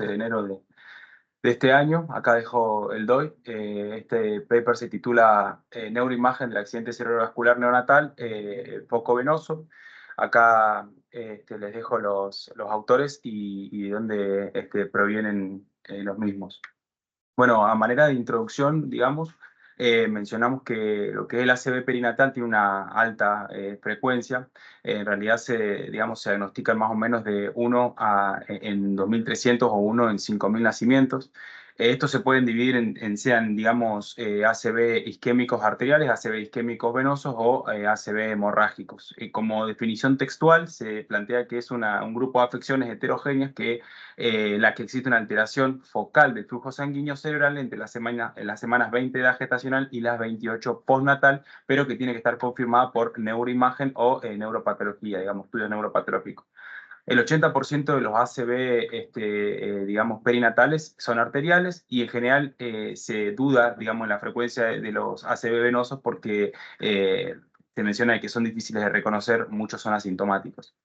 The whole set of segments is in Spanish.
de enero de este año. Acá dejo el DOI. Este paper se titula Neuroimagen del accidente cerebrovascular neonatal foco venoso. Acá les dejo los autores y de dónde provienen los mismos. Bueno, a manera de introducción, digamos, mencionamos que lo que es el ACV perinatal tiene una alta frecuencia. En realidad, digamos, se diagnostican más o menos de 1 en 2.300 o 1 en 5.000 nacimientos. Estos se pueden dividir sean, digamos, ACV isquémicos arteriales, ACV isquémicos venosos o ACV hemorrágicos. Como definición textual, se plantea que es un grupo de afecciones heterogéneas en la que existe una alteración focal del flujo sanguíneo cerebral entre las semanas 20 de edad gestacional y las 28 postnatal, pero que tiene que estar confirmada por neuroimagen o neuropatología, digamos, estudios neuropatológicos. El 80% de los ACV, digamos, perinatales son arteriales y en general se duda, digamos, en la frecuencia de los ACV venosos porque se menciona que son difíciles de reconocer, muchos son asintomáticos.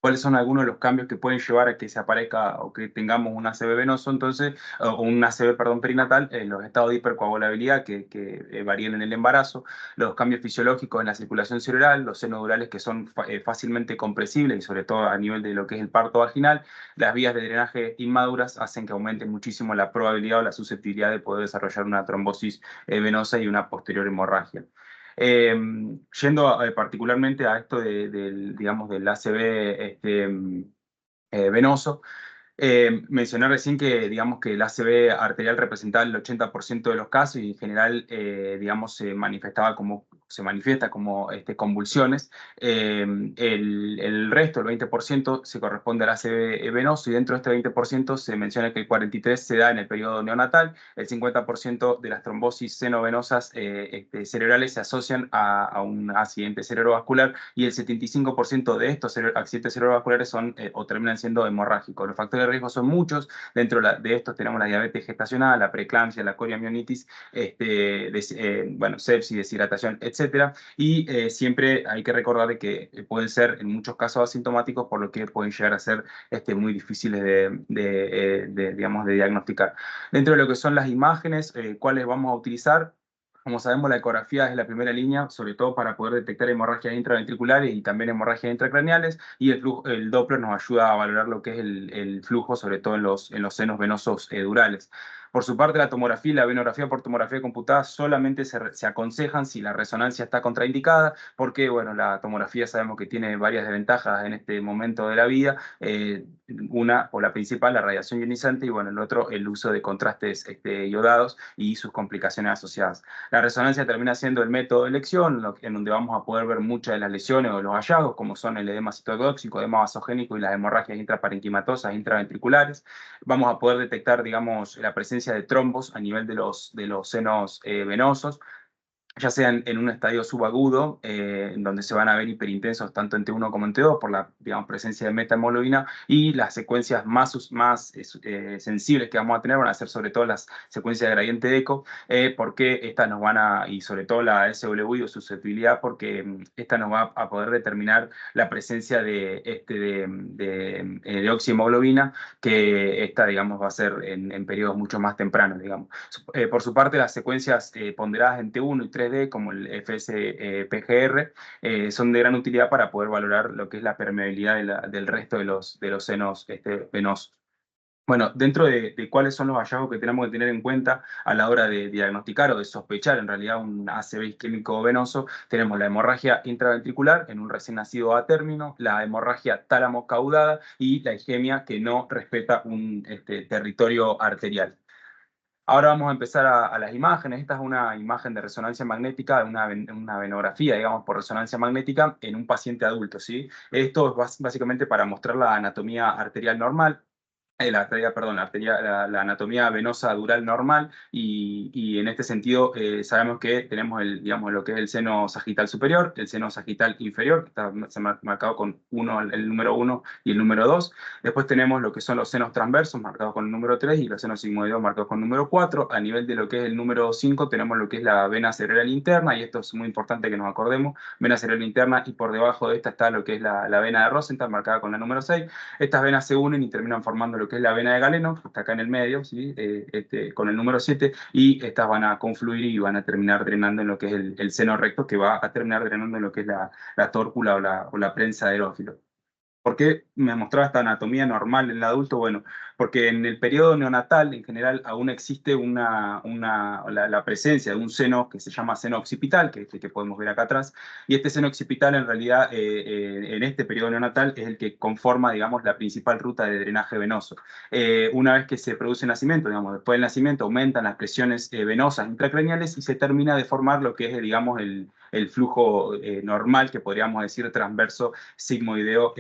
¿Cuáles son algunos de los cambios que pueden llevar a que se aparezca o que tengamos un ACV venoso, entonces, o un ACV, perdón, perinatal? Los estados de hipercoagulabilidad que varían en el embarazo, los cambios fisiológicos en la circulación cerebral, los senos durales que son fácilmente compresibles y sobre todo a nivel de lo que es el parto vaginal, las vías de drenaje inmaduras hacen que aumente muchísimo la probabilidad o la susceptibilidad de poder desarrollar una trombosis venosa y una posterior hemorragia. Yendo particularmente a esto digamos, del ACV venoso, mencionar recién que, digamos, que el ACV arterial representaba el 80% de los casos y en general, digamos, se manifiesta como convulsiones. El resto, el 20%, se corresponde al ACV venoso y dentro de este 20% se menciona que el 43% se da en el periodo neonatal, el 50% de las trombosis senovenosas cerebrales se asocian a un accidente cerebrovascular y el 75% de estos accidentes cerebrovasculares son o terminan siendo hemorrágicos. Los factores de riesgo son muchos. Dentro de estos tenemos la diabetes gestacional, la preeclampsia, la coriomionitis, bueno, sepsis, deshidratación, etcétera. Y siempre hay que recordar de que pueden ser en muchos casos asintomáticos, por lo que pueden llegar a ser muy difíciles digamos, de diagnosticar. Dentro de lo que son las imágenes, ¿cuáles vamos a utilizar? Como sabemos, la ecografía es la primera línea, sobre todo para poder detectar hemorragias intraventriculares y también hemorragias intracraneales, y el Doppler nos ayuda a valorar lo que es el flujo, sobre todo en los senos venosos durales. Por su parte, la tomografía y la venografía por tomografía computada solamente se aconsejan si la resonancia está contraindicada, porque bueno, la tomografía sabemos que tiene varias desventajas en este momento de la vida, una, o la principal, la radiación ionizante, y bueno, el otro, el uso de contrastes iodados y sus complicaciones asociadas. La resonancia termina siendo el método de elección, en donde vamos a poder ver muchas de las lesiones o los hallazgos, como son el edema citotóxico, edema vasogénico y las hemorragias intraparenquimatosas, intraventriculares. Vamos a poder detectar, digamos, la presencia de trombos a nivel de los senos venosos, ya sea en un estadio subagudo, en donde se van a ver hiperintensos tanto en T1 como en T2 por la, digamos, presencia de metahemoglobina, y las secuencias más sensibles que vamos a tener van a ser sobre todo las secuencias de gradiente de eco, porque estas nos van y sobre todo la SWI o susceptibilidad, porque esta nos va a poder determinar la presencia de oxihemoglobina, que esta, digamos, va a ser en periodos mucho más tempranos, digamos. Por su parte, las secuencias ponderadas en T1 y 3D, como el FS-PGR, son de gran utilidad para poder valorar lo que es la permeabilidad del resto de los senos venosos. Bueno, dentro de cuáles son los hallazgos que tenemos que tener en cuenta a la hora de diagnosticar o de sospechar en realidad un ACV isquémico venoso, tenemos la hemorragia intraventricular en un recién nacido a término, la hemorragia tálamo-caudada y la isquemia que no respeta un territorio arterial. Ahora vamos a empezar a las imágenes. Esta es una imagen de resonancia magnética, una venografía, digamos, por resonancia magnética en un paciente adulto, ¿sí? Esto es básicamente para mostrar la anatomía arterial normal. La anatomía venosa dural normal, y en este sentido sabemos que tenemos digamos, lo que es el seno sagital superior, el seno sagital inferior, que está marcado con el número 1 y el número 2. Después tenemos lo que son los senos transversos, marcados con el número 3, y los senos sigmoideos marcados con el número 4. A nivel de lo que es el número 5 tenemos lo que es la vena cerebral interna, y esto es muy importante que nos acordemos, vena cerebral interna, y por debajo de esta está lo que es la vena de Rosenthal, marcada con la número 6. Estas venas se unen y terminan formando lo lo que es la vena de Galeno, que está acá en el medio, ¿sí? Con el número 7, y estas van a confluir y van a terminar drenando en lo que es el seno recto, que va a terminar drenando en lo que es la tórcula o la prensa de erófilo. ¿Por qué me mostraba esta anatomía normal en el adulto? Bueno, porque en el periodo neonatal, en general, aún existe la presencia de un seno que se llama seno occipital, que es el que podemos ver acá atrás, y este seno occipital, en realidad, en este periodo neonatal, es el que conforma, digamos, la principal ruta de drenaje venoso. Una vez que se produce el nacimiento, digamos, después del nacimiento, aumentan las presiones venosas intracraneales y se termina de formar lo que es, digamos, el flujo normal, que podríamos decir transverso sigmoideo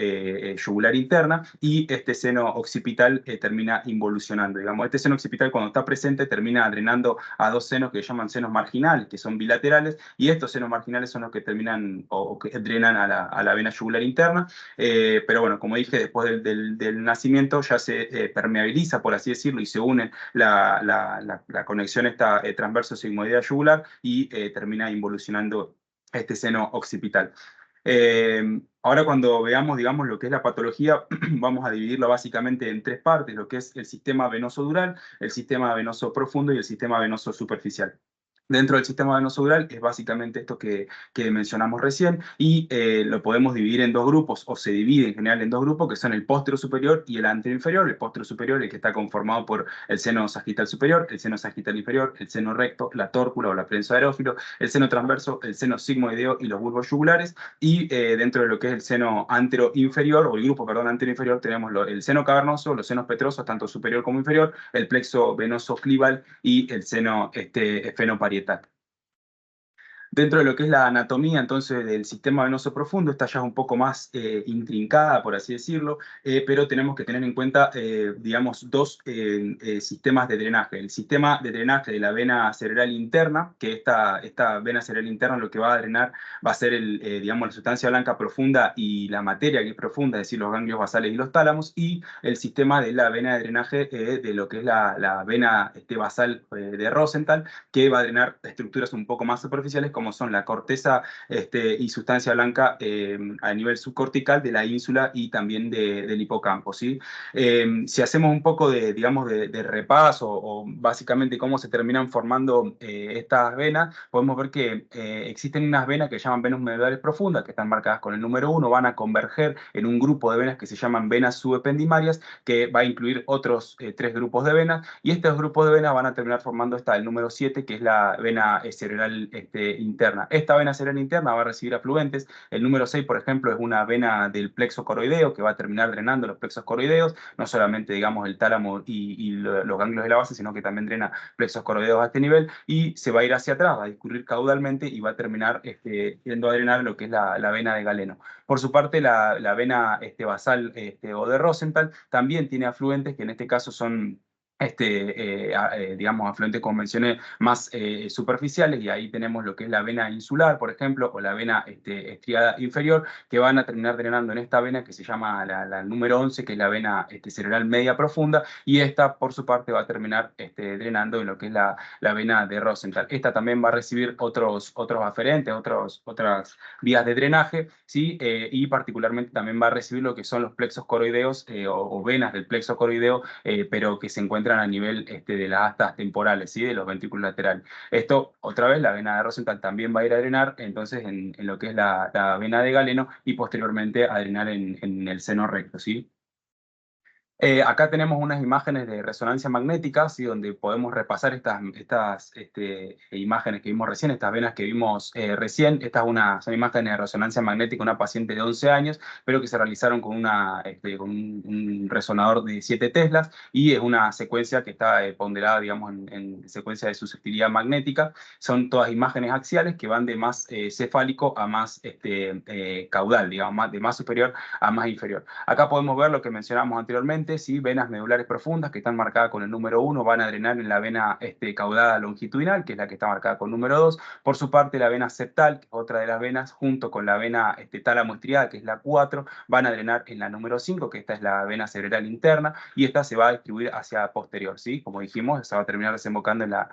yugular interna, y este seno occipital termina involucionando. Digamos, este seno occipital, cuando está presente, termina drenando a dos senos que llaman senos marginales, que son bilaterales, y estos senos marginales son los que terminan o que drenan a la vena yugular interna. Pero bueno, como dije, después del nacimiento ya se permeabiliza, por así decirlo, y se une la conexión esta transverso sigmoidea yugular y termina involucionando este seno occipital. Ahora cuando veamos, digamos, lo que es la patología, vamos a dividirlo básicamente en tres partes, lo que es el sistema venoso dural, el sistema venoso profundo y el sistema venoso superficial. Dentro del sistema venoso dural es básicamente esto que mencionamos recién, y lo podemos dividir en dos grupos, o se divide en general en dos grupos, que son el póstero superior y el anterior inferior. El póstero superior, el que está conformado por el seno sagital superior, el seno sagital inferior, el seno recto, la tórcula o la prensa de erófilo, el seno transverso, el seno sigmoideo y los bulbos yugulares. Y dentro de lo que es el seno anteroinferior, o el grupo, perdón, anteroinferior, tenemos el seno cavernoso, los senos petrosos, tanto superior como inferior, el plexo venoso clival y el seno esfenoparietal. Dentro de lo que es la anatomía, entonces, del sistema venoso profundo, esta ya es un poco más intrincada, por así decirlo, pero tenemos que tener en cuenta, digamos, dos sistemas de drenaje. El sistema de drenaje de la vena cerebral interna, que esta vena cerebral interna lo que va a drenar va a ser, digamos, la sustancia blanca profunda y la materia que es profunda, es decir, los ganglios basales y los tálamos, y el sistema de la vena de drenaje de lo que es la vena basal de Rosenthal, que va a drenar estructuras un poco más superficiales, como son la corteza y sustancia blanca a nivel subcortical de la ínsula y también del hipocampo, ¿sí? Si hacemos un poco de, digamos, de repaso, o básicamente cómo se terminan formando estas venas, podemos ver que existen unas venas que llaman venas medulares profundas, que están marcadas con el número 1, van a converger en un grupo de venas que se llaman venas subependimarias, que va a incluir otros tres grupos de venas, y estos grupos de venas van a terminar formando el número 7, que es la vena cerebral interna. Esta vena cerebral interna va a recibir afluentes. El número 6, por ejemplo, es una vena del plexo coroideo, que va a terminar drenando los plexos coroideos, no solamente, digamos, el tálamo y los ganglios de la base, sino que también drena plexos coroideos a este nivel, y se va a ir hacia atrás, va a discurrir caudalmente y va a terminar yendo a drenar lo que es la vena de Galeno. Por su parte, la vena basal o de Rosenthal también tiene afluentes, que en este caso son digamos, afluentes, como mencioné, más superficiales, y ahí tenemos lo que es la vena insular, por ejemplo, o la vena estriada inferior, que van a terminar drenando en esta vena que se llama la número 11, que es la vena cerebral media profunda, y esta, por su parte, va a terminar drenando en lo que es la vena de Rosenthal. Esta también va a recibir otros aferentes, otras vías de drenaje, ¿sí? Y particularmente también va a recibir lo que son los plexos coroideos o venas del plexo coroideo, pero que se encuentran a nivel de las astas temporales, ¿sí? De los ventrículos laterales. Esto, otra vez, la vena de Rosenthal también va a ir a drenar entonces en lo que es la vena de Galeno, y posteriormente a drenar en el seno recto, ¿sí? Acá tenemos unas imágenes de resonancia magnética, ¿sí? Donde podemos repasar estas imágenes que vimos recién, estas venas que vimos recién. Son imágenes de resonancia magnética de una paciente de 11 años, pero que se realizaron con con un resonador de 7 teslas, y es una secuencia que está ponderada, digamos, en secuencia de susceptibilidad magnética. Son todas imágenes axiales que van de más cefálico a más caudal, digamos, de más superior a más inferior. Acá podemos ver lo que mencionamos anteriormente, ¿sí? Venas medulares profundas que están marcadas con el número 1, van a drenar en la vena caudada longitudinal, que es la que está marcada con el número 2. Por su parte, la vena septal, que es otra de las venas, junto con la vena tálamo estriada, que es la 4, van a drenar en la número 5, que esta es la vena cerebral interna, y esta se va a distribuir hacia posterior, ¿sí? Como dijimos, se va a terminar desembocando en la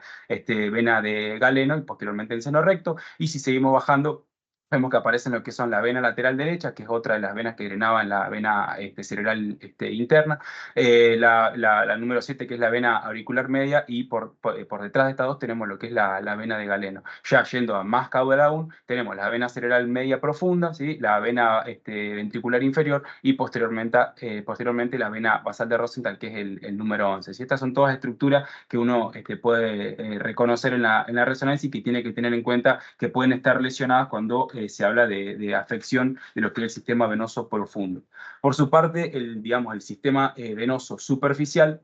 vena de Galeno y posteriormente en seno recto. Y si seguimos bajando, Vemos que aparecen lo que son la vena lateral derecha, que es otra de las venas que drenaba en la vena cerebral interna, la número 7, que es la vena auricular media, y por detrás de estas dos tenemos lo que es la vena de Galeno. Ya yendo a más caudal aún, tenemos la vena cerebral media profunda, ¿sí? La vena ventricular inferior y posteriormente la vena basal de Rosenthal, que es el número 11. ¿Sí? Estas son todas estructuras que uno puede reconocer en la resonancia y que tiene que tener en cuenta que pueden estar lesionadas cuando se habla de afección de lo que es el sistema venoso profundo. Por su parte, digamos, el sistema venoso superficial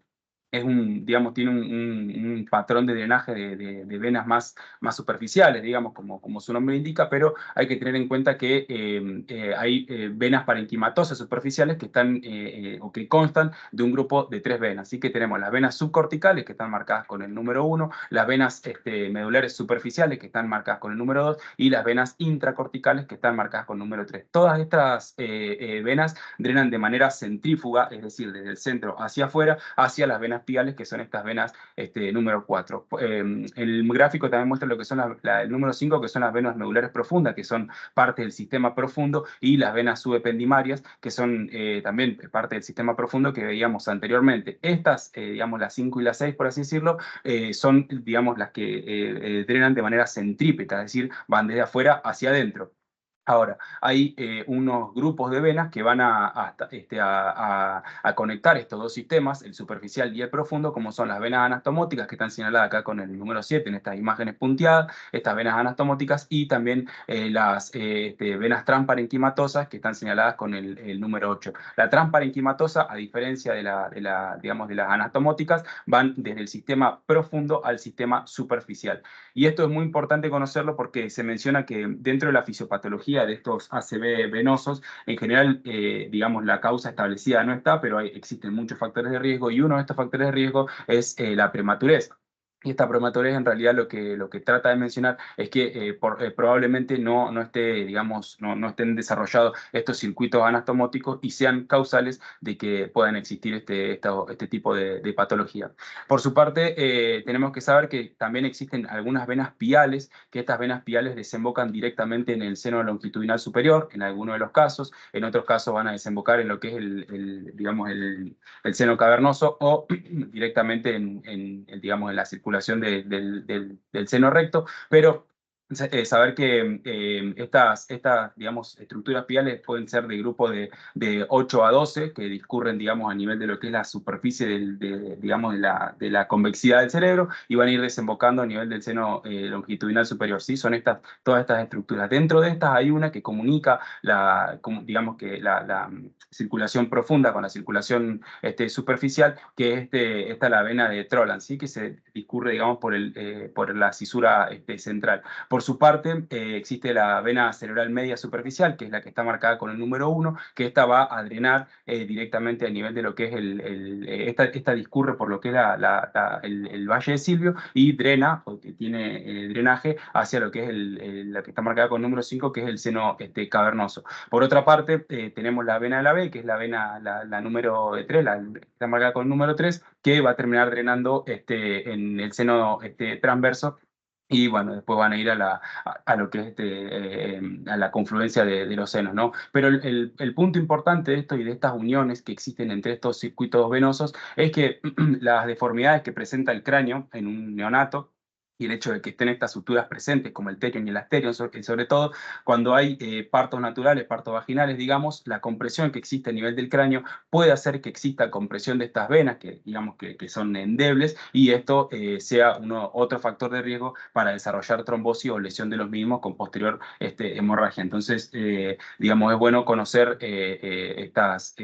digamos, tiene un patrón de drenaje de venas más superficiales, digamos, como su nombre indica, pero hay que tener en cuenta que hay venas parenquimatosas superficiales que están o que constan de un grupo de 3 venas. Así que tenemos las venas subcorticales, que están marcadas con el número 1, las venas medulares superficiales, que están marcadas con el número 2, y las venas intracorticales, que están marcadas con el número 3. Todas estas venas drenan de manera centrífuga, es decir, desde el centro hacia afuera, hacia las venas piales, que son estas venas número 4. El gráfico también muestra lo que son el número 5, que son las venas medulares profundas, que son parte del sistema profundo, y las venas subependimarias, que son también parte del sistema profundo que veíamos anteriormente. Estas, digamos, las 5 y las 6, por así decirlo, son, digamos, las que drenan de manera centrípeta, es decir, van desde afuera hacia adentro. Ahora, hay unos grupos de venas que van a conectar estos dos sistemas, el superficial y el profundo, como son las venas anastomóticas, que están señaladas acá con el número 7 en estas imágenes punteadas, estas venas anastomóticas, y también las venas transparenquimatosas, que están señaladas con el número 8. La transparenquimatosa, a diferencia digamos, de las anastomóticas, van desde el sistema profundo al sistema superficial. Y esto es muy importante conocerlo porque se menciona que dentro de la fisiopatología de estos ACV venosos, en general, digamos, la causa establecida no está, pero existen muchos factores de riesgo, y uno de estos factores de riesgo es la prematurez. Y esta prematurez en realidad lo que trata de mencionar es que probablemente no esté, digamos, no estén desarrollados estos circuitos anastomóticos y sean causales de que puedan existir este tipo de patología. Por su parte, tenemos que saber que también existen algunas venas piales, que estas venas piales desembocan directamente en el seno longitudinal superior, en algunos de los casos. En otros casos van a desembocar en lo que es digamos, el seno cavernoso, o directamente digamos, en la circulación del seno recto, pero saber que digamos, estructuras piales pueden ser de grupo de 8 a 12, que discurren, digamos, a nivel de lo que es la superficie digamos, de la convexidad del cerebro, y van a ir desembocando a nivel del seno longitudinal superior. ¿Sí? Son todas estas estructuras. Dentro de estas hay una que comunica digamos, que la circulación profunda con la circulación superficial, que es esta la vena de Troland, ¿sí? Que se discurre, digamos, por la cisura central. Por su parte, existe la vena cerebral media superficial, que es la que está marcada con el número 1, que esta va a drenar directamente a nivel de lo que es esta discurre por lo que es el Valle de Silvio, y drena, porque tiene drenaje hacia lo que es la que está marcada con el número 5, que es el seno cavernoso. Por otra parte, tenemos la vena de la B, que es la vena, la número 3, que está marcada con el número 3, que va a terminar drenando en el seno transverso. Y bueno, después van a ir a lo que es a la confluencia de los senos, ¿no? Pero el punto importante de esto y de estas uniones que existen entre estos circuitos venosos es que las deformidades que presenta el cráneo en un neonato, y el hecho de que estén estas suturas presentes, como el terion y el asterion, sobre todo cuando hay partos naturales, partos vaginales, digamos, la compresión que existe a nivel del cráneo puede hacer que exista compresión de estas venas, que digamos que son endebles, y esto sea otro factor de riesgo para desarrollar trombosis o lesión de los mismos con posterior hemorragia. Entonces, digamos, es bueno conocer estas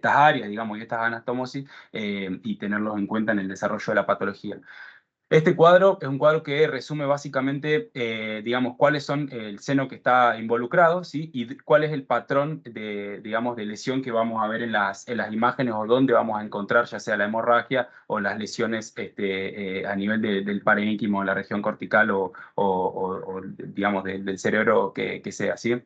áreas, digamos, y estas anastomosis, y tenerlos en cuenta en el desarrollo de la patología. Este cuadro es un cuadro que resume básicamente, digamos, cuáles son el seno que está involucrado, ¿sí? Y cuál es el patrón digamos, de lesión que vamos a ver en las imágenes, o dónde vamos a encontrar ya sea la hemorragia o las lesiones a nivel del parénquimo, la región cortical, o, digamos, del cerebro que sea, ¿sí?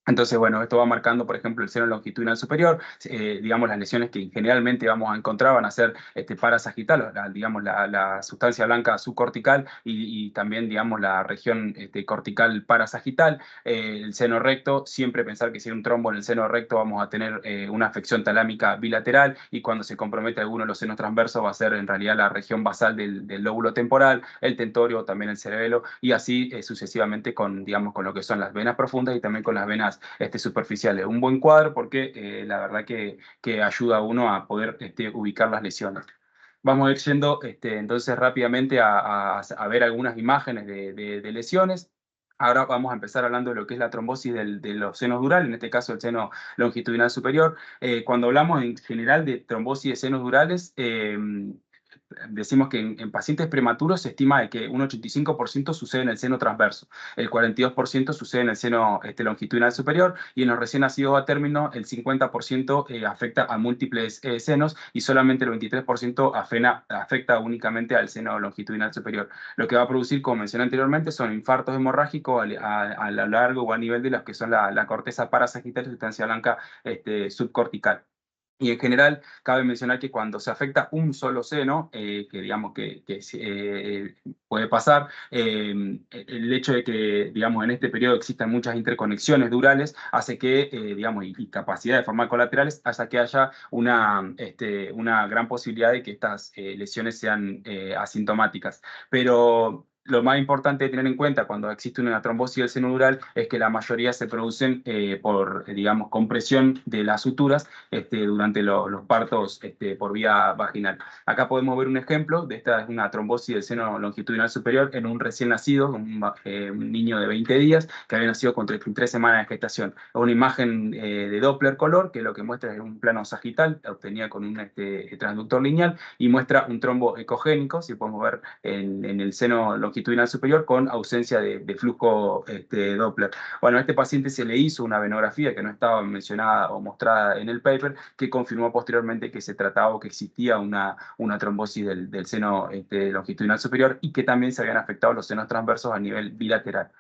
Entonces, bueno, esto va marcando, por ejemplo, el seno longitudinal superior. Digamos, las lesiones que generalmente vamos a encontrar van a ser parasagital, digamos, la sustancia blanca subcortical y también, digamos, la región cortical parasagital. El seno recto, siempre pensar que si hay un trombo en el seno recto vamos a tener una afección talámica bilateral, y cuando se compromete alguno de los senos transversos va a ser en realidad la región basal del lóbulo temporal, el tentorio, también el cerebelo, y así sucesivamente con, digamos, con lo que son las venas profundas y también con las venas superficiales. Un buen cuadro porque la verdad que ayuda a uno a poder ubicar las lesiones. Vamos a ir yendo entonces rápidamente a ver algunas imágenes de lesiones. Ahora vamos a empezar hablando de lo que es la trombosis de los senos durales, en este caso el seno longitudinal superior. Cuando hablamos en general de trombosis de senos durales, decimos que en pacientes prematuros se estima de que un 85% sucede en el seno transverso, el 42% sucede en el seno longitudinal superior, y en los recién nacidos a término el 50% afecta a múltiples senos, y solamente el 23% afecta únicamente al seno longitudinal superior. Lo que va a producir, como mencioné anteriormente, son infartos hemorrágicos a lo largo o a nivel de los que son la corteza parasagital y sustancia blanca subcortical. Y en general, cabe mencionar que cuando se afecta un solo seno, que digamos puede pasar, el hecho de que, digamos, en este periodo existan muchas interconexiones durales hace que, digamos, y capacidad de formar colaterales, hasta que haya una gran posibilidad de que estas lesiones sean asintomáticas. Pero lo más importante de tener en cuenta cuando existe una trombosis del seno dural es que la mayoría se producen por, digamos, compresión de las suturas durante los partos por vía vaginal. Acá podemos ver un ejemplo de esta, es una trombosis del seno longitudinal superior en un recién nacido, un niño de 20 días que había nacido con 33 semanas de gestación. Es una imagen de Doppler color que lo que muestra es un plano sagital obtenida con un transductor lineal, y muestra un trombo ecogénico, si podemos ver en el seno longitudinal superior, con ausencia de flujo Doppler. Bueno, a este paciente se le hizo una venografía que no estaba mencionada o mostrada en el paper, que confirmó posteriormente que se trataba o que existía una trombosis del seno longitudinal superior, y que también se habían afectado los senos transversos a nivel bilateral.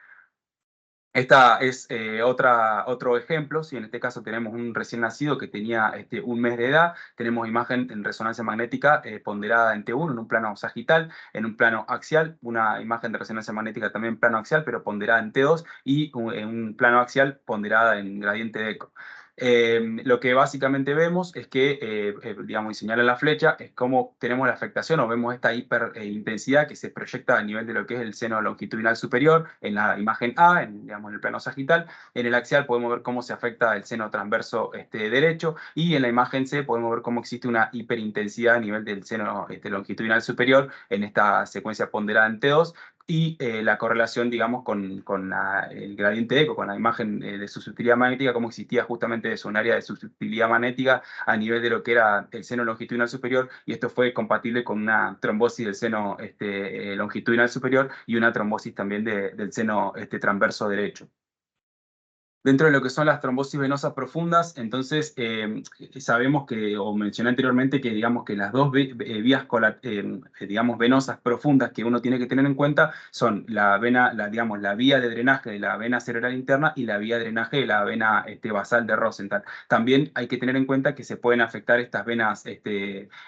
Esta es otro ejemplo. Si en este caso tenemos un recién nacido que tenía un mes de edad, tenemos imagen en resonancia magnética ponderada en T1, en un plano sagital, en un plano axial, una imagen de resonancia magnética también en plano axial, pero ponderada en T2, y en un plano axial ponderada en gradiente de eco. Lo que básicamente vemos es que, digamos, y señala la flecha, es cómo tenemos la afectación o vemos esta hiperintensidad que se proyecta a nivel de lo que es el seno longitudinal superior en la imagen A, digamos, en el plano sagital. En el axial podemos ver cómo se afecta el seno transverso derecho, y en la imagen C podemos ver cómo existe una hiperintensidad a nivel del seno longitudinal superior en esta secuencia ponderada en T2, y la correlación, digamos, con el gradiente de eco, con la imagen de susceptibilidad magnética, cómo existía justamente eso, un área de susceptibilidad magnética a nivel de lo que era el seno longitudinal superior, y esto fue compatible con una trombosis del seno longitudinal superior y una trombosis también del seno transverso derecho. Dentro de lo que son las trombosis venosas profundas, entonces sabemos que, o mencioné anteriormente, que digamos que las dos vías digamos, venosas profundas que uno tiene que tener en cuenta son digamos, la vía de drenaje de la vena cerebral interna y la vía de drenaje de la vena basal de Rosenthal. También hay que tener en cuenta que se pueden afectar estas venas,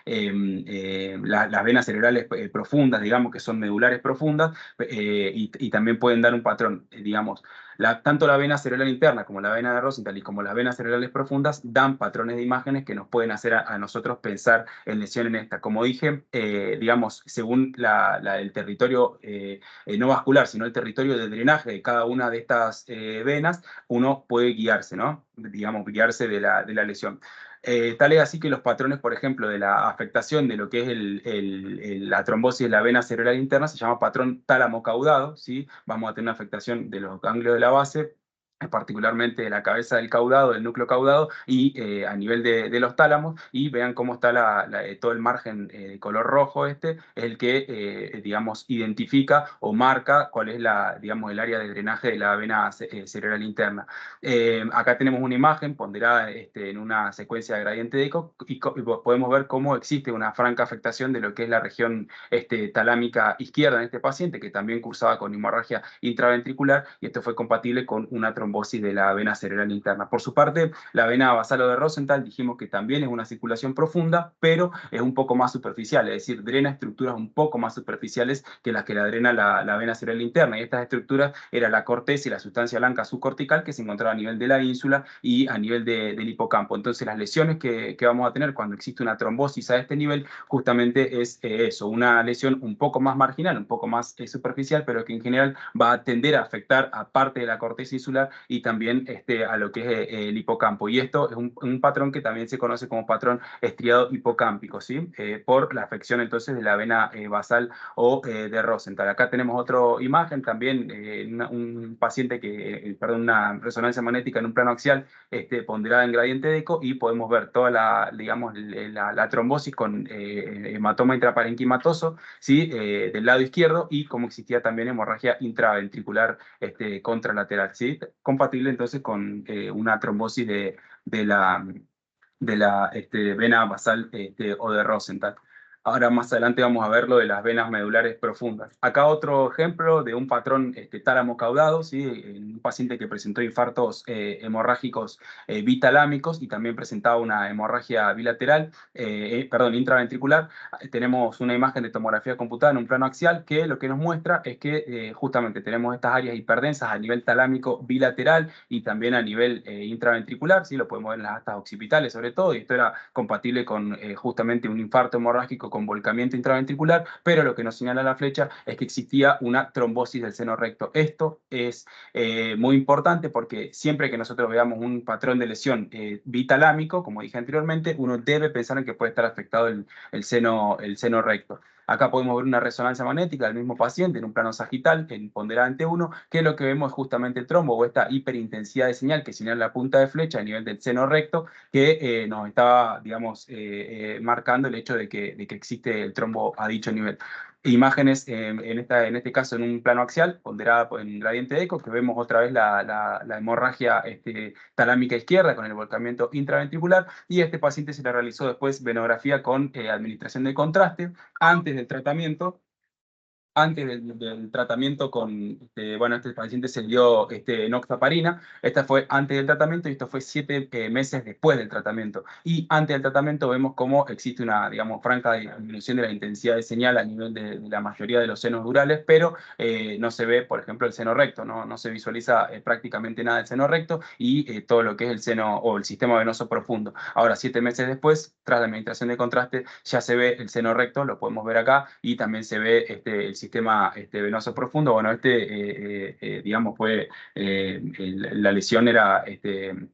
las venas cerebrales profundas, digamos, que son medulares profundas, y también pueden dar un patrón, digamos. Tanto la vena cerebral interna como la vena de Rosenthal y como las venas cerebrales profundas dan patrones de imágenes que nos pueden hacer a nosotros pensar en lesión en esta. Como dije, digamos, según el territorio no vascular, sino el territorio de drenaje de cada una de estas venas, uno puede guiarse, ¿no? Digamos, guiarse de la lesión. Tal es así que los patrones, por ejemplo, de la afectación de lo que es la trombosis de la vena cerebral interna se llama patrón tálamo caudado, ¿sí? Vamos a tener una afectación de los ganglios de la base, particularmente de la cabeza del caudado, del núcleo caudado, y a nivel de los tálamos, y vean cómo está todo el margen de color rojo es el que, digamos, identifica o marca cuál es digamos, el área de drenaje de la vena cerebral interna. Acá tenemos una imagen ponderada en una secuencia de gradiente de eco, y podemos ver cómo existe una franca afectación de lo que es la región talámica izquierda en este paciente, que también cursaba con hemorragia intraventricular, y esto fue compatible con una trombosis trombosis de la vena cerebral interna. Por su parte, la vena basal o de Rosenthal dijimos que también es una circulación profunda, pero es un poco más superficial, es decir, drena estructuras un poco más superficiales que las que la drena la vena cerebral interna. Y estas estructuras era la corteza y la sustancia blanca subcortical que se encontraba a nivel de la ínsula y a nivel del hipocampo. Entonces, las lesiones que vamos a tener cuando existe una trombosis a este nivel justamente es eso, una lesión un poco más marginal, un poco más superficial, pero que en general va a tender a afectar a parte de la corteza insular y también a lo que es el hipocampo. Y esto es un patrón que también se conoce como patrón estriado hipocámpico, ¿sí? Por la afección entonces de la vena basal o de Rosenthal. Acá tenemos otra imagen también, un paciente perdón, una resonancia magnética en un plano axial ponderada en gradiente de eco y podemos ver toda digamos, la trombosis con hematoma intraparenquimatoso, ¿sí? Del lado izquierdo y como existía también hemorragia intraventricular contralateral, ¿sí? Compatible entonces con una trombosis de la vena basal o de Rosenthal. Ahora más adelante vamos a ver lo de las venas medulares profundas. Acá otro ejemplo de un patrón tálamo caudado, ¿sí? En un paciente que presentó infartos hemorrágicos bitalámicos y también presentaba una hemorragia bilateral, perdón, intraventricular. Tenemos una imagen de tomografía computada en un plano axial que lo que nos muestra es que justamente tenemos estas áreas hiperdensas a nivel talámico bilateral y también a nivel intraventricular, ¿sí? Lo podemos ver en las astas occipitales sobre todo, y esto era compatible con justamente un infarto hemorrágico con volcamiento intraventricular, pero lo que nos señala la flecha es que existía una trombosis del seno recto. Esto es muy importante porque siempre que nosotros veamos un patrón de lesión bitalámico, como dije anteriormente, uno debe pensar en que puede estar afectado el seno recto. Acá podemos ver una resonancia magnética del mismo paciente en un plano sagital, en ponderante 1, que lo que vemos es justamente el trombo o esta hiperintensidad de señal que señala la punta de flecha a nivel del seno recto, que nos estaba, digamos, marcando el hecho de que existe el trombo a dicho nivel. Imágenes, en este caso en un plano axial, ponderada en gradiente de eco, que vemos otra vez la hemorragia talámica izquierda con el volcamiento intraventricular, y este paciente se le realizó después venografía con administración de contraste antes del tratamiento. Antes del tratamiento con, bueno, este paciente se dio enoxaparina, esta fue antes del tratamiento y esto fue 7 meses después del tratamiento. Y antes del tratamiento vemos cómo existe una, digamos, franca disminución de la intensidad de señal a nivel de la mayoría de los senos durales, pero no se ve, por ejemplo, el seno recto, no se visualiza prácticamente nada del seno recto y todo lo que es el seno o el sistema venoso profundo. Ahora, 7 meses después, tras la administración de contraste, ya se ve el seno recto, lo podemos ver acá, y también se ve el sistema venoso profundo. Bueno, digamos, fue, la lesión era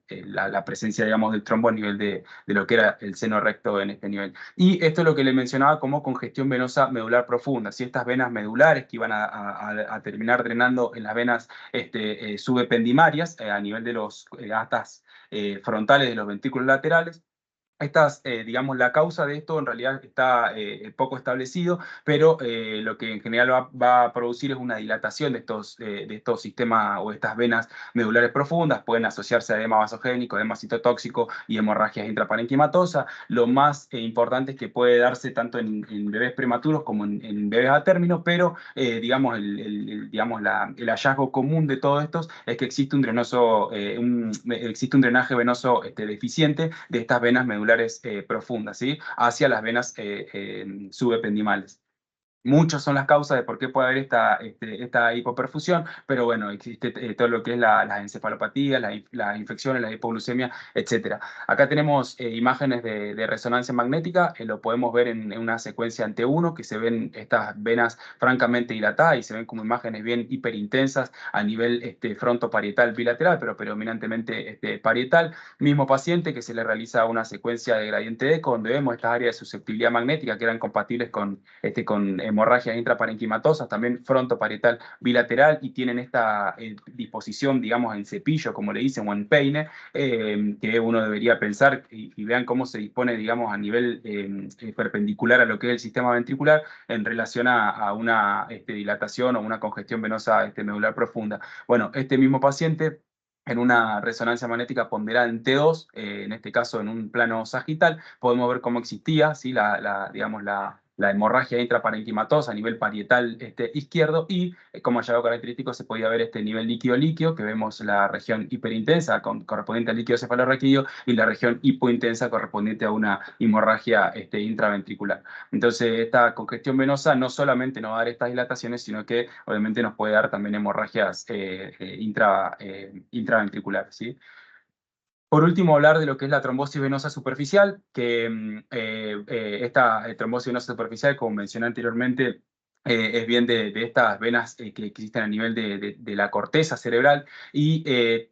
la presencia, digamos, del trombo a nivel de lo que era el seno recto en este nivel. Y esto es lo que le mencionaba como congestión venosa medular profunda. Si estas venas medulares que iban a terminar drenando en las venas subependimarias a nivel de los astas frontales de los ventrículos laterales, digamos, la causa de esto en realidad está poco establecido, pero lo que en general va a producir es una dilatación de estos sistemas o estas venas medulares profundas. Pueden asociarse a edema vasogénico, edema citotóxico y hemorragias intraparenquimatosas. Lo más importante es que puede darse tanto en bebés prematuros como en bebés a término, pero digamos, digamos el hallazgo común de todos estos es que existe existe un drenaje venoso deficiente de estas venas medulares profundas, ¿sí? Hacia las venas subependimales. Muchas son las causas de por qué puede haber esta hipoperfusión, pero bueno, existe todo lo que es las encefalopatías, las infecciones, la hipoglucemia, etc. Acá tenemos imágenes de resonancia magnética, lo podemos ver en una secuencia ante uno, que se ven estas venas francamente dilatadas y se ven como imágenes bien hiperintensas a nivel frontoparietal bilateral, pero predominantemente parietal. Mismo paciente que se le realiza una secuencia de gradiente de eco, donde vemos estas áreas de susceptibilidad magnética que eran compatibles con hemorragias intraparenquimatosas, también frontoparietal bilateral, y tienen esta disposición, digamos, en cepillo, como le dicen, o en peine, que uno debería pensar, y vean cómo se dispone, digamos, a nivel perpendicular a lo que es el sistema ventricular en relación a una dilatación o una congestión venosa medular profunda. Bueno, este mismo paciente en una resonancia magnética ponderada en T2, en este caso en un plano sagital, podemos ver cómo existía, ¿sí? Digamos, la hemorragia intraparenquimatosa a nivel parietal izquierdo y como hallazgo característico se podía ver este nivel líquido-líquido, que vemos la región hiperintensa correspondiente al líquido cefalorraquídeo y la región hipointensa correspondiente a una hemorragia intraventricular. Entonces, esta congestión venosa no solamente nos va a dar estas dilataciones, sino que obviamente nos puede dar también hemorragias intraventriculares, ¿sí? Por último, hablar de lo que es la trombosis venosa superficial, que esta trombosis venosa superficial, como mencioné anteriormente, es bien de estas venas que existen a nivel de la corteza cerebral y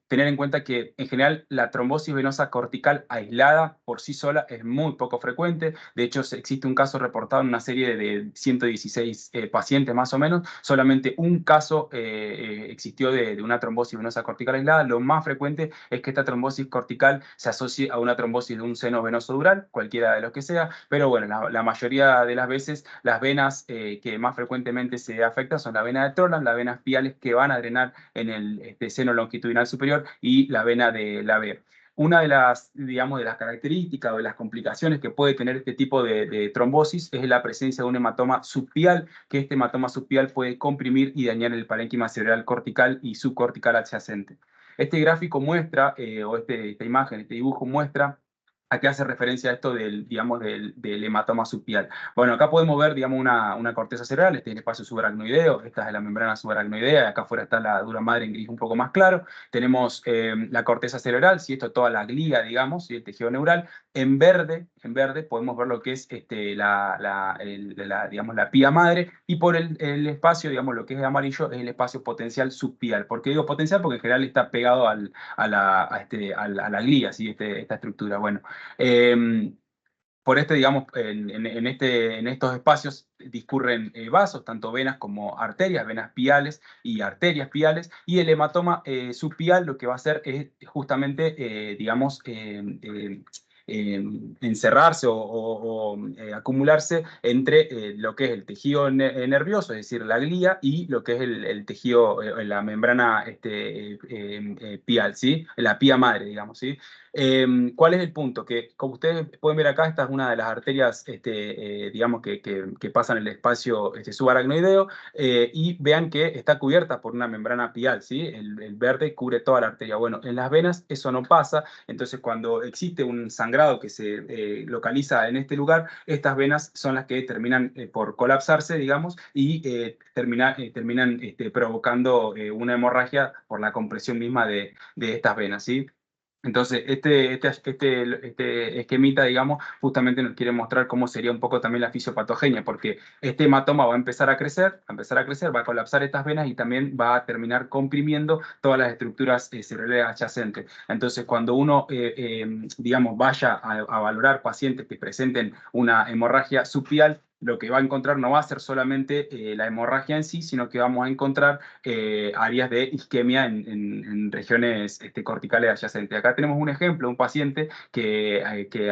tener en cuenta que en general la trombosis venosa cortical aislada por sí sola es muy poco frecuente. De hecho, existe un caso reportado en una serie de 116 pacientes más o menos. Solamente un caso existió de una trombosis venosa cortical aislada. Lo más frecuente es que esta trombosis cortical se asocie a una trombosis de un seno venoso dural, cualquiera de los que sea, pero bueno, la mayoría de las veces las venas que más frecuentemente se afectan son la vena de Troland, las venas piales que van a drenar en el seno longitudinal superior y la vena de la B. Una de las, digamos, de las características o de las complicaciones que puede tener este tipo de trombosis es la presencia de un hematoma subpial, que este hematoma subpial puede comprimir y dañar el parénquima cerebral cortical y subcortical adyacente. Este gráfico muestra, o esta imagen, este dibujo muestra a qué hace referencia esto del, digamos, del hematoma subpial. Bueno, acá podemos ver, digamos, una corteza cerebral, este es el espacio subaracnoideo, esta es la membrana subaracnoidea, acá afuera está la dura madre en gris un poco más claro. Tenemos la corteza cerebral, si esto es toda la glía, digamos, y el tejido neural. En verde podemos ver lo que es digamos, la pía madre, y por el espacio, digamos, lo que es amarillo es el espacio potencial subpial. ¿Por qué digo potencial? Porque en general está pegado a la glía, ¿sí? Esta estructura. Bueno, eh, por digamos, en estos espacios discurren vasos, tanto venas como arterias, venas piales y arterias piales, y el hematoma subpial lo que va a hacer es justamente, digamos, encerrarse o acumularse entre lo que es el tejido nervioso, es decir, la glía, y lo que es el tejido, la membrana pial, ¿sí? La pía madre, digamos, ¿sí? ¿Cuál es el punto? Que como ustedes pueden ver acá, esta es una de las arterias, digamos, que pasan el espacio subaracnoideo, y vean que está cubierta por una membrana pial, ¿sí? El verde cubre toda la arteria. Bueno, en las venas eso no pasa, entonces cuando existe un sangrado que se localiza en este lugar, estas venas son las que terminan por colapsarse, digamos, y terminan provocando una hemorragia por la compresión misma de estas venas, ¿sí? Entonces, este esquemita, digamos, justamente nos quiere mostrar cómo sería un poco también la fisiopatogenia, porque este hematoma va a empezar a crecer, va a colapsar estas venas y también va a terminar comprimiendo todas las estructuras cerebrales adyacentes. Entonces, cuando uno, digamos, vaya a valorar pacientes que presenten una hemorragia subpial, lo que va a encontrar no va a ser solamente la hemorragia en sí, sino que vamos a encontrar áreas de isquemia en regiones corticales adyacentes. Acá tenemos un ejemplo, un paciente que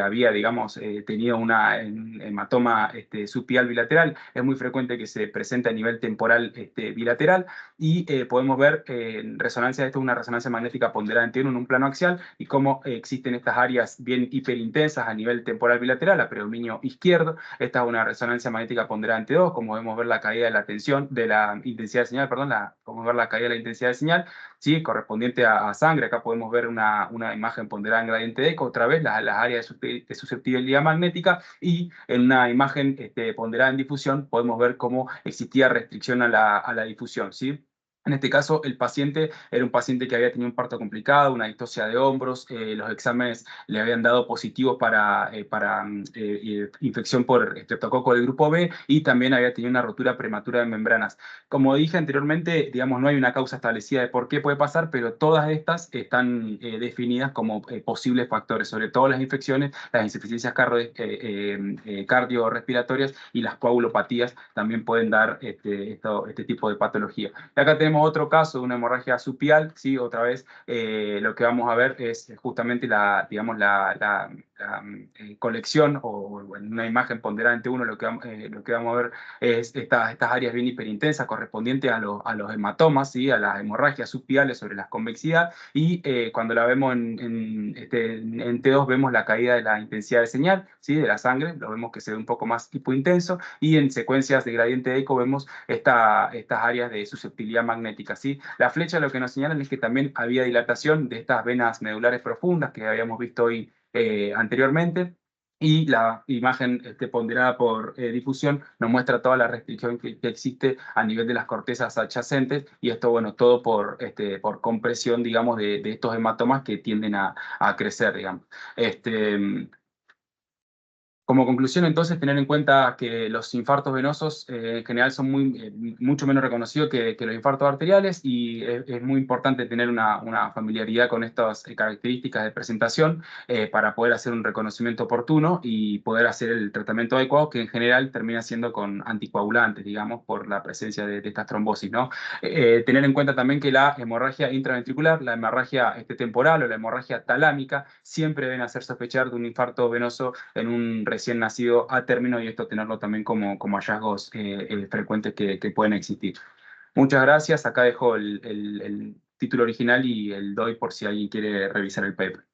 había, digamos, tenido una hematoma subpial bilateral. Es muy frecuente que se presente a nivel temporal bilateral y podemos ver en resonancia, esto es una resonancia magnética ponderada en un plano axial, y cómo existen estas áreas bien hiperintensas a nivel temporal bilateral, a predominio izquierdo. Esta es una resonancia magnética ponderante 2, como podemos ver la caída de la tensión, de la intensidad de señal, perdón, podemos ver la caída de la intensidad de señal, ¿sí? Correspondiente a sangre. Acá podemos ver una imagen ponderada en gradiente de eco, otra vez las áreas de susceptibilidad magnética, y en una imagen ponderada en difusión podemos ver cómo existía restricción a la difusión, ¿sí? En este caso, el paciente era un paciente que había tenido un parto complicado, una distosia de hombros, los exámenes le habían dado positivos para infección por estreptococo del grupo B, y también había tenido una rotura prematura de membranas. Como dije anteriormente, digamos, no hay una causa establecida de por qué puede pasar, pero todas estas están definidas como posibles factores, sobre todo las infecciones, las insuficiencias cardiorrespiratorias y las coagulopatías también pueden dar este tipo de patología. Y acá tenemos tenemos otro caso de una hemorragia subpial, ¿sí? Otra vez lo que vamos a ver es justamente digamos, colección o en una imagen ponderante uno, lo que vamos a ver es estas áreas bien hiperintensas correspondientes a los hematomas, ¿sí? A las hemorragias subpiales sobre la convexidad, y cuando la vemos en T2 vemos la caída de la intensidad de señal, ¿sí? De la sangre, lo vemos que se ve un poco más hipointenso, y en secuencias de gradiente de eco vemos estas áreas de susceptibilidad magnética, ¿sí? La flecha lo que nos señalan es que también había dilatación de estas venas medulares profundas que habíamos visto hoy anteriormente, y la imagen ponderada por difusión nos muestra toda la restricción que existe a nivel de las cortezas adyacentes, y esto, bueno, todo por compresión, digamos, de estos hematomas que tienden a crecer, digamos. Como conclusión, entonces, tener en cuenta que los infartos venosos en general son mucho menos reconocidos que los infartos arteriales, y es muy importante tener una familiaridad con estas características de presentación para poder hacer un reconocimiento oportuno y poder hacer el tratamiento adecuado, que en general termina siendo con anticoagulantes, digamos, por la presencia de estas trombosis, ¿no? Tener en cuenta también que la hemorragia intraventricular, la hemorragia temporal o la hemorragia talámica siempre deben hacer sospechar de un infarto venoso en un recién nacido a término, y esto tenerlo también como hallazgos frecuentes que pueden existir. Muchas gracias. Acá dejo el título original y el DOI por si alguien quiere revisar el paper.